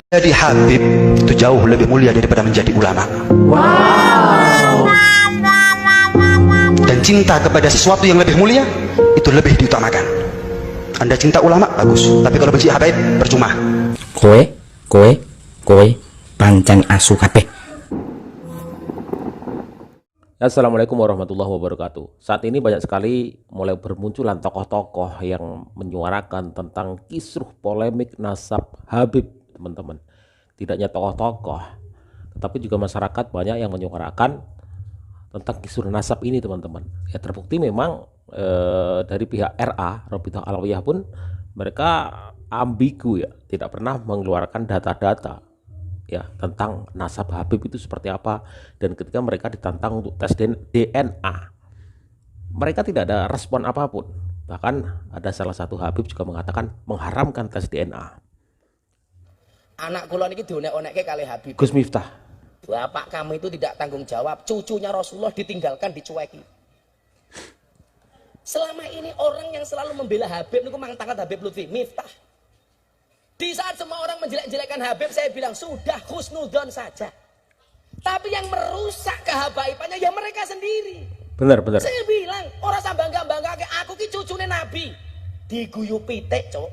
Jadi Habib itu jauh lebih mulia daripada menjadi ulama. Dan cinta kepada sesuatu yang lebih mulia itu lebih diutamakan. Anda cinta ulama, bagus. Tapi kalau benci Habib, percuma. Kowe pancen asu kabeh. Assalamualaikum warahmatullahi wabarakatuh. Saat ini banyak sekali mulai bermunculan tokoh-tokoh yang menyuarakan tentang kisruh polemik nasab Habib, teman-teman. Tidak hanya tokoh-tokoh, tetapi juga masyarakat banyak yang menyuarakan tentang kisruh nasab ini, teman-teman. Ya terbukti memang dari pihak RA, Rabithah Alawiyah pun mereka ambigu ya, tidak pernah mengeluarkan data-data ya tentang nasab Habib itu seperti apa. Dan ketika mereka ditantang untuk tes DNA, mereka tidak ada respon apapun. Bahkan ada salah satu Habib juga mengatakan mengharamkan tes DNA. Anak kula niki dionek-onekke kali Habib. Gus Miftah, Bapak kamu itu tidak tanggung jawab, cucunya Rasulullah ditinggalkan, dicueki. Selama ini orang yang selalu membela Habib niku mang tangan Habib Lutfi Miftah. Di saat semua orang menjelek-jelekkan Habib, saya bilang sudah husnudzon saja. Tapi yang merusak kehabaibannya ya mereka sendiri. benar. Saya bilang orang sama bangga kayak aku ki cucune Nabi. Diguyu pitik, Cuk.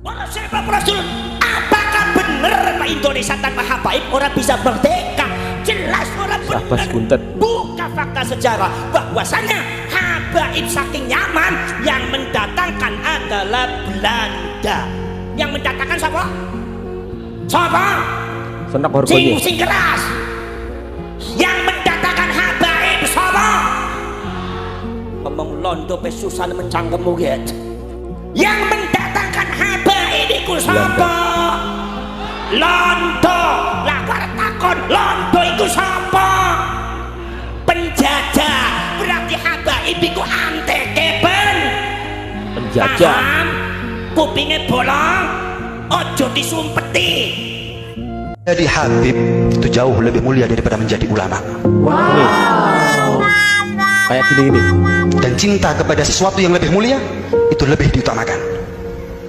Para sahabat Rasul, apakah benar Pak Indonesia tanpa habaib orang bisa merdeka? Jelas orang benar. Buka fakta sejarah bahwasanya habaib saking nyaman yang mendatangkan adalah Belanda. Yang mendatangkan siapa? Siapa? Sendak horgonye. Sing keras. Yang mendatangkan habaib siapa? Ngomong londo pesusan mencangkemmu gitu. Yang mendatangkan habaib iku siapa? Londo. Lagar takon londo iku siapa? Penjajah. Berarti habaib iku antekeben. Penjajah. Paham? Kupingnya bolong, ojo disumpeti. Jadi Habib itu jauh lebih mulia daripada menjadi ulama. Kayak gini ini. Dan cinta kepada sesuatu yang lebih mulia itu lebih diutamakan.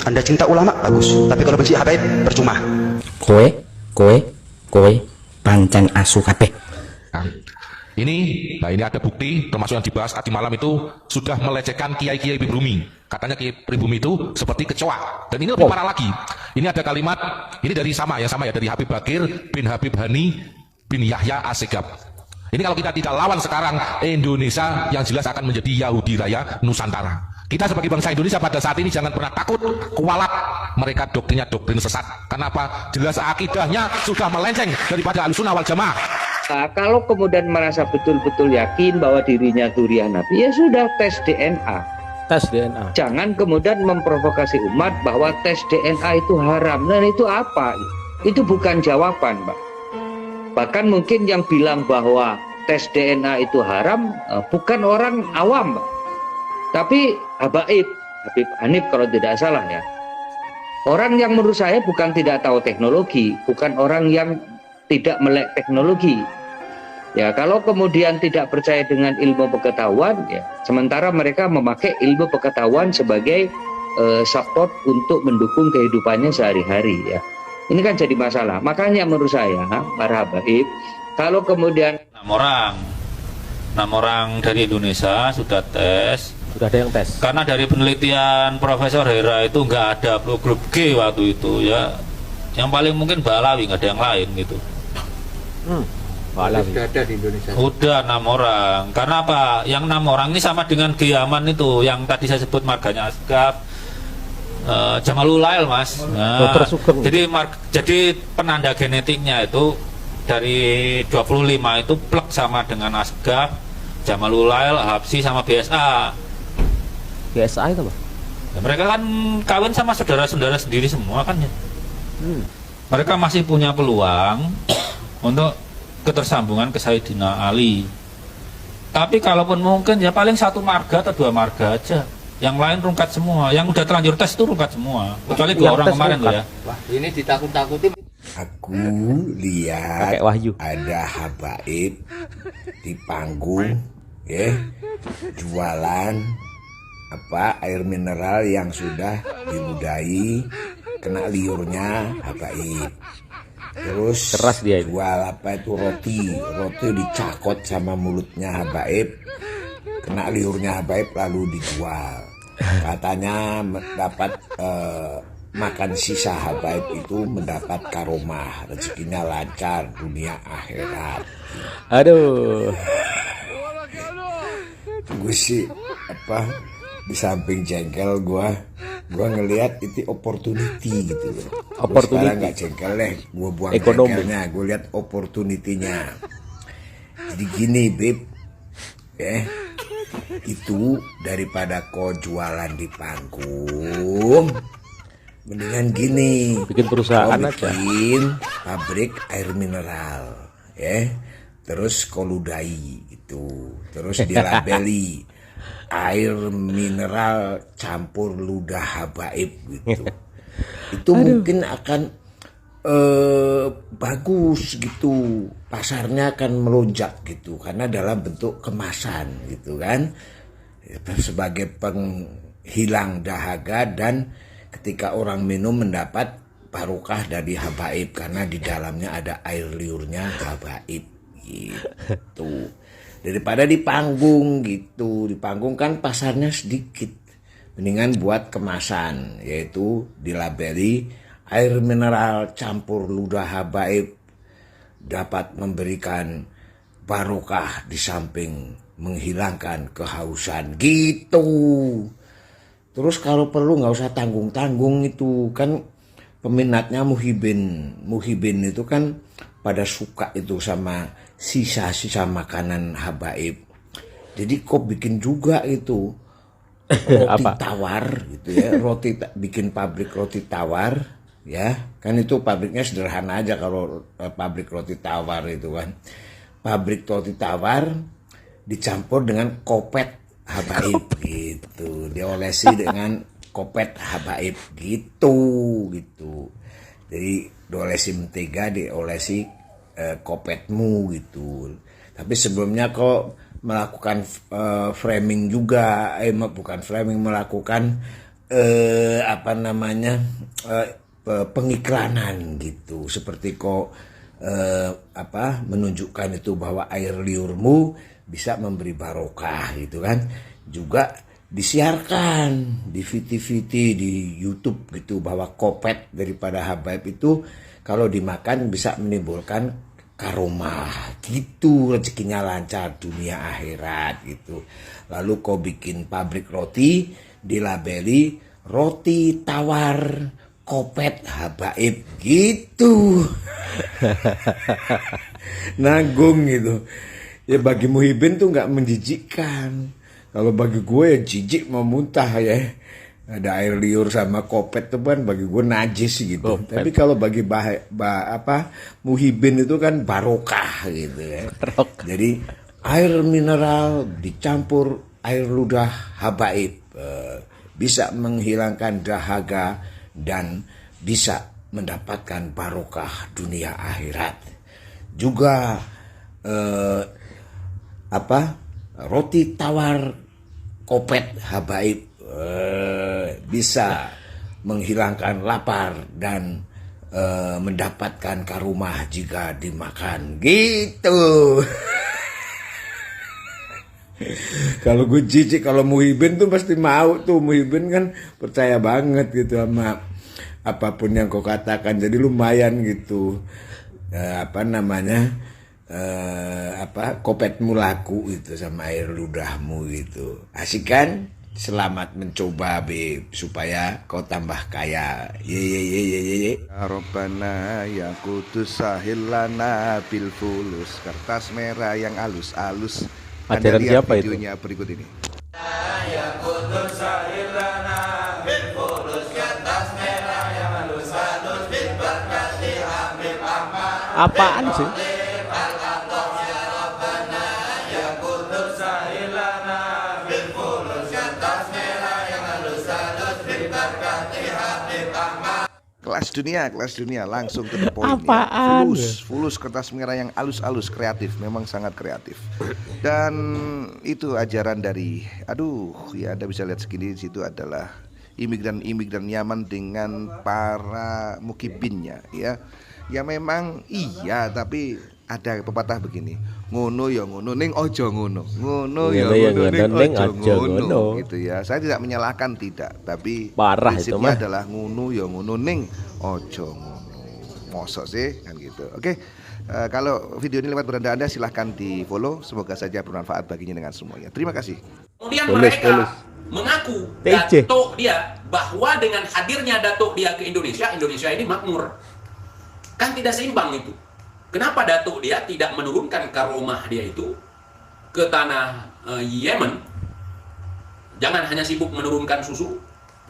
Anda cinta ulama, bagus. Tapi kalau benci Habib, percuma. Kowe pancen asu kabeh. Ini ada bukti termasuk yang dibahas tadi malam itu sudah melecehkan kiai-kiai pribumi. Katanya kiai pribumi itu seperti kecoa. Dan ini lebih parah lagi. Ini ada kalimat, ini dari sama ya dari Habib Bakir bin Habib Hani bin Yahya Assegaf. Ini kalau kita tidak lawan sekarang, Indonesia yang jelas akan menjadi Yahudi Raya Nusantara. Kita sebagai bangsa Indonesia pada saat ini jangan pernah takut kualat mereka doktrinnya doktrin sesat. Kenapa? Jelas akidahnya sudah melenceng daripada Ahlussunnah wal Jamaah. Nah, kalau kemudian merasa betul-betul yakin bahwa dirinya Dzurriyyah Nabi, ya sudah tes DNA. Tes DNA. Jangan kemudian memprovokasi umat bahwa tes DNA itu haram. Dan itu apa? Itu bukan jawaban, Mbak. Bahkan mungkin yang bilang bahwa tes DNA itu haram bukan orang awam, Mbak. Tapi Habib Hanif kalau tidak salah ya. Orang yang menurut saya bukan tidak tahu teknologi, bukan orang yang tidak melek teknologi. Ya, kalau kemudian tidak percaya dengan ilmu pengetahuan, ya, sementara mereka memakai ilmu pengetahuan sebagai support untuk mendukung kehidupannya sehari-hari, ya. Ini kan jadi masalah. Makanya menurut saya, para habaib, kalau kemudian 6 orang dari Indonesia sudah tes. Sudah ada yang tes. Karena dari penelitian Profesor Hera itu nggak ada grup G waktu itu ya. Yang paling mungkin Balawi, nggak ada yang lain gitu. Balawi. Sudah ada di Indonesia. Udah 6 orang. Karena apa? Yang 6 orang ini sama dengan Giyaman itu, yang tadi saya sebut marganya Asgaf, Jamalul Lail, Mas. Nah, jadi penanda genetiknya itu dari 25 itu plek sama dengan Asgaf, Jamalul Lail, Habsyi sama BSA. BSA itu apa? Ya, mereka kan kawin sama saudara-saudara sendiri semua kan ya. Mereka masih punya peluang untuk ketersambungan ke Sayyidina Ali. Tapi kalaupun mungkin ya paling 1 marga atau 2 marga aja. Yang lain rungkat semua. Yang udah terlanjur tes itu rungkat semua. Kecuali 2 orang kemarin loh ya. Wah, ini ditakut-takuti. Aku lihat ada habaib di panggung, ya, jualan air mineral yang sudah diludahi kena liurnya habaib. Terus Keras dia ini. jual apa itu roti dicakot sama mulutnya habaib, kena liurnya habaib lalu dijual. Katanya dapat makan sisa habaib itu mendapat karomah, rezekinya lancar dunia akhirat. Aduh. Gue sih di samping jengkel gue ngelihat itu opportunity gitu loh. Opportunity. Sekarang nggak jengkel deh, gue buang Ekonomi. jengkelnya, gue lihat opportunity-nya. Jadi gini Bib, itu daripada kau jualan di panggung, mendingan gini, Bikin perusahaan kau aja. bikin pabrik air mineral, terus kau ludahi gitu, terus dilabeli air mineral campur ludah habaib gitu. Itu mungkin akan bagus gitu, pasarnya akan melonjak gitu karena dalam bentuk kemasan gitu kan, sebagai penghilang dahaga dan ketika orang minum mendapat barokah dari habaib karena di dalamnya ada air liurnya habaib gitu. Daripada di panggung gitu, di panggung kan pasarnya sedikit, mendingan buat kemasan, yaitu dilabeli air mineral campur ludah habaib, dapat memberikan barokah di samping menghilangkan kehausan gitu. Terus kalau perlu nggak usah tanggung-tanggung, itu kan peminatnya muhibin itu kan pada suka itu sama sisa-sisa makanan habaib. Jadi kok bikin juga itu roti tawar gitu ya, bikin pabrik roti tawar ya. Kan itu pabriknya sederhana aja kalau pabrik roti tawar itu kan. Pabrik roti tawar dicampur dengan kopet habaib gitu. Diolesi dengan kopet habaib gitu. Jadi diolesi mentega, diolesi kopetmu gitu. Tapi sebelumnya kok melakukan framing juga, bukan framing, melakukan pengiklanan gitu. Seperti kok menunjukkan itu bahwa air liurmu bisa memberi barokah gitu kan. Juga disiarkan di VT-VT di YouTube gitu bahwa kopet daripada habaib itu kalau dimakan bisa menimbulkan karomah gitu, rezekinya lancar dunia akhirat gitu. Lalu kau bikin pabrik roti, dilabeli roti tawar kopet habaib gitu. Nanggung gitu. Ya bagi muhibin tuh nggak menjijikkan. Kalau bagi gue ya jijik mau muntah ya. Ada air liur sama kopet tuh kan bagi gue najis gitu. Tapi kalau bagi muhibin itu kan barokah gitu ya. Jadi air mineral dicampur air ludah habaib bisa menghilangkan dahaga dan bisa mendapatkan barokah dunia akhirat. Juga roti tawar kopet habaib bisa menghilangkan lapar dan mendapatkan karomah jika dimakan gitu. Kalau gue jijik, kalau muhibin tuh pasti mau tuh. Muhibin kan percaya banget gitu sama apapun yang kau katakan, jadi lumayan gitu. Kopetmu laku itu sama air ludahmu gitu. Asik kan? Selamat mencoba Beb, supaya kau tambah kaya. Ye. Ya Rabbana ya Kudus sahilana bil fulus, kertas merah yang alus-alus. Anda Ajaran lihat siapa itu? videonya berikut ini. Ya Kudus sahilana bil fulus, kertas merah yang alus-alus, bil berkati Habib Ahmad. Apaan sih? Kelas dunia langsung ke the point. Apaan? Fulus kertas merah yang alus-alus, kreatif, memang sangat kreatif. Dan itu ajaran dari, Anda bisa lihat segini, di situ adalah imigran-imigran Yaman dengan para mukibinnya, ya. Ya memang iya, tapi ada pepatah begini, ngono ya ngono ning ojo ngono, ngono ya ngono ning ojo ngono, gitu ya. Saya tidak menyalahkan, tidak, tapi parah prinsipnya itu adalah ngono ya ngono ning ojo ngono. Mosok sih kan gitu. Oke. Kalau video ini lewat beranda Anda, silahkan di follow. Semoga saja bermanfaat baginya dengan semuanya. Terima kasih. Kemudian mereka mengaku Datuk dia bahwa dengan hadirnya Datuk dia ke Indonesia, Indonesia ini makmur. Kan tidak seimbang itu. Kenapa Datuk dia tidak menurunkan karomah dia itu ke tanah Yemen? Jangan hanya sibuk menurunkan susu,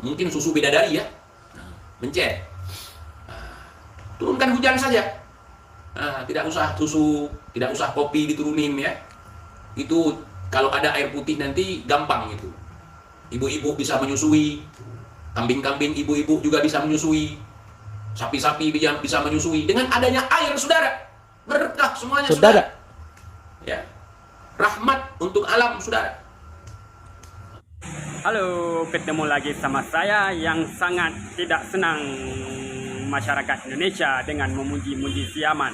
mungkin susu bidadari ya, mencet. Turunkan hujan saja. Tidak usah susu, tidak usah kopi diturunin ya. Itu kalau ada air putih nanti gampang itu. Ibu-ibu bisa menyusui, kambing-kambing ibu-ibu juga bisa menyusui, sapi-sapi bisa menyusui. Dengan adanya air, saudara, berkah semuanya, saudara. Ya, rahmat untuk alam, saudara. Halo, ketemu lagi sama saya yang sangat tidak senang masyarakat Indonesia dengan memuji-muji si Yaman.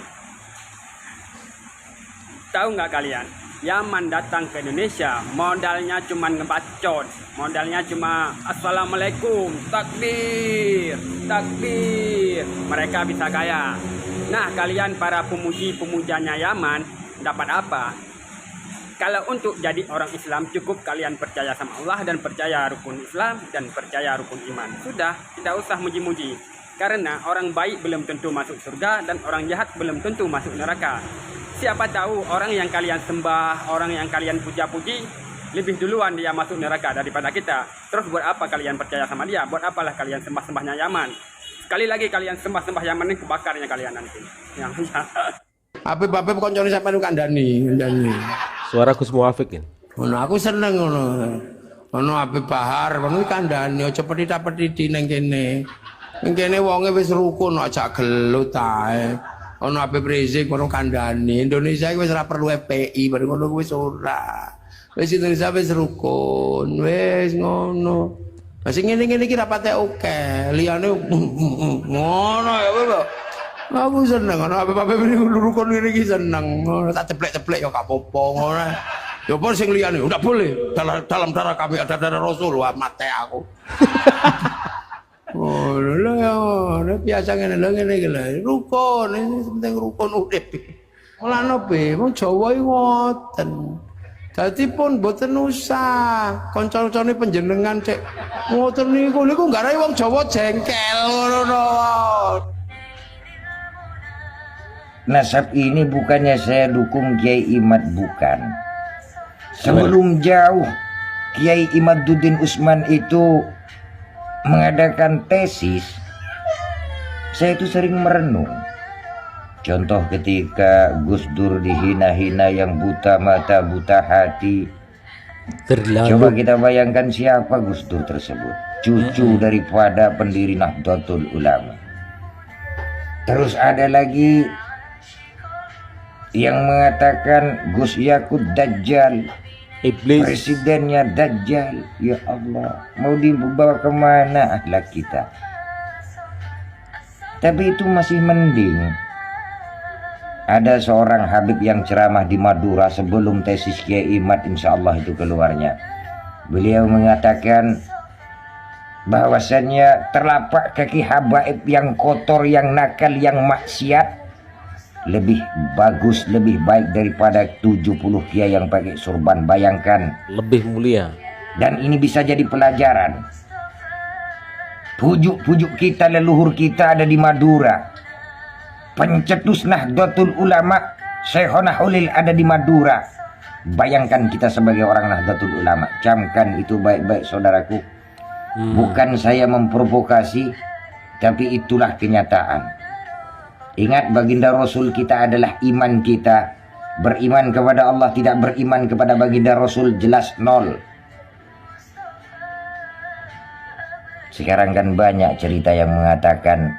Tahu nggak kalian, Yaman datang ke Indonesia modalnya cuma ngebacot, modalnya cuma assalamualaikum, takbir, takbir, mereka bisa kaya. Nah, kalian para pemuji-pemujanya Yaman dapat apa? Kalau untuk jadi orang Islam cukup kalian percaya sama Allah dan percaya rukun Islam dan percaya rukun iman. Sudah, tidak usah muji-muji. Karena orang baik belum tentu masuk surga dan orang jahat belum tentu masuk neraka. Siapa tahu orang yang kalian sembah, orang yang kalian puja-puji, lebih duluan dia masuk neraka daripada kita. Terus buat apa kalian percaya sama dia? Buat apalah kalian sembah-sembahnya Yaman? Sekali lagi kalian sembah-sembah Yaman ini kebakarnya kalian nanti. Yang Apa koncone sampean kandhani. Suara Gus Muafiq. Ngono aku seneng ngono. Ono Habib Bahar, ngono kandhani aja petita-petiti ning kene. Ning kene wonge wis rukun aja gelut ae. Ono Habib Rizik ngono kandhani. Indonesia iki wis ora perlu FPI, bar ngono wis ora. Wis Indonesia wis rukun, wis ngono. Lah sing ngene-ngene iki rapate oke. Liyane ngono ya kok. Aku seneng ngono Habib rukun ngene iki seneng. Ngono tak ceplek-ceplek ya gak apa-apa ngono. Ya apa sing liyane ndak boleh. Dalam darah kami ada darah Rasul, wah mate aku. Oh, lho ya, biasa ngene lho ngene iki lho. Rukun, ini penting rukun urip. Ora nopo, wong Jawa iki ngoten. Dadi pun mboten usah kanca-kancane panjenengan cek ngoten niku gak rai wong Jawa jengkel ngono. Nasab ini bukannya saya dukung Kiai Imad, bukan. Sebelum jauh Kiai Imaduddin Usman itu mengadakan tesis, saya itu sering merenung. Contoh ketika Gus Dur dihina-hina yang buta mata buta hati. Coba kita bayangkan siapa Gus Dur tersebut, cucu daripada pendiri Nahdlatul Ulama. Terus ada lagi yang mengatakan Gus Yakut Dajjal, iblis, presidennya Dajjal. Ya Allah, mau dibawa kemana akhlak kita? Tapi itu masih mending. Ada seorang Habib yang ceramah di Madura sebelum tesis Kiai Imad, insya Allah itu keluarnya. Beliau mengatakan bahwasannya terlapak kaki habaib yang kotor, yang nakal, yang maksiat lebih bagus, lebih baik daripada 70 kiai yang pakai surban. Bayangkan, lebih mulia. Dan ini bisa jadi pelajaran. Pujuk-pujuk kita, leluhur kita ada di Madura. Pencetus Nahdlatul Ulama Syekhona Hulil ada di Madura. Bayangkan kita sebagai orang Nahdlatul Ulama. Camkan itu baik-baik saudaraku. Bukan saya memprovokasi, tapi itulah kenyataan. Ingat, baginda Rasul kita adalah iman kita. Beriman kepada Allah, tidak beriman kepada baginda Rasul, jelas nol. Sekarang kan banyak cerita yang mengatakan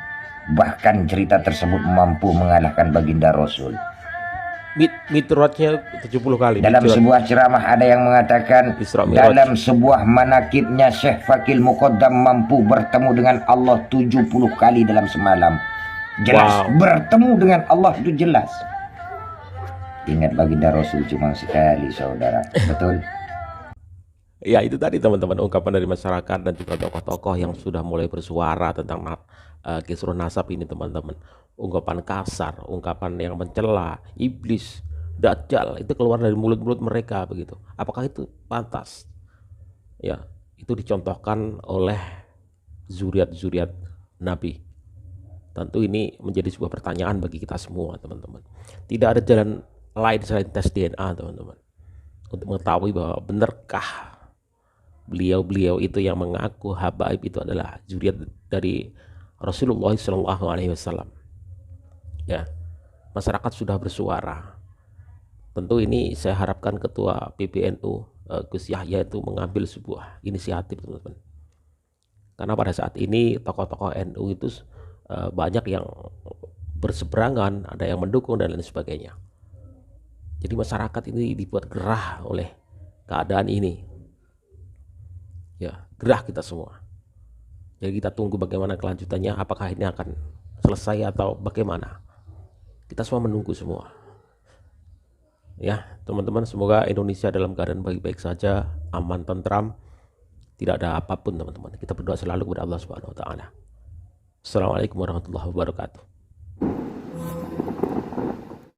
bahkan cerita tersebut mampu mengalahkan baginda Rasul. Mi'rajnya 70 kali. Dalam sebuah ceramah ada yang mengatakan Isra Mi'raj. dalam sebuah manakibnya Syekh Fakil Muqaddam mampu bertemu dengan Allah 70 kali dalam semalam. Jelas bertemu dengan Allah itu jelas. Ingat baginda Rasul cuma sekali saudara. Betul. Ya itu tadi teman-teman ungkapan dari masyarakat dan juga tokoh-tokoh yang sudah mulai bersuara tentang kisruh nasab ini teman-teman. Ungkapan kasar, ungkapan yang mencela, iblis, dajjal itu keluar dari mulut-mulut mereka begitu. Apakah itu pantas? Ya, itu dicontohkan oleh zuriat-zuriat Nabi. Tentu ini menjadi sebuah pertanyaan bagi kita semua teman-teman. Tidak ada jalan lain selain tes DNA teman-teman. Untuk mengetahui bahwa benarkah beliau-beliau itu yang mengaku habaib itu adalah zuriat dari Rasulullah SAW. Ya, masyarakat sudah bersuara. Tentu ini saya harapkan Ketua PBNU Gus Yahya itu mengambil sebuah inisiatif teman-teman. Karena pada saat ini tokoh-tokoh NU itu banyak yang berseberangan, ada yang mendukung dan lain sebagainya. Jadi masyarakat ini dibuat gerah oleh keadaan ini. Ya, gerah kita semua. Jadi kita tunggu bagaimana kelanjutannya, apakah ini akan selesai atau bagaimana. Kita semua menunggu semua. Ya, teman-teman, semoga Indonesia dalam keadaan baik-baik saja, aman, tentram, tidak ada apapun teman-teman. Kita berdoa selalu kepada Allah Subhanahu wa taala. Assalamualaikum warahmatullahi wabarakatuh.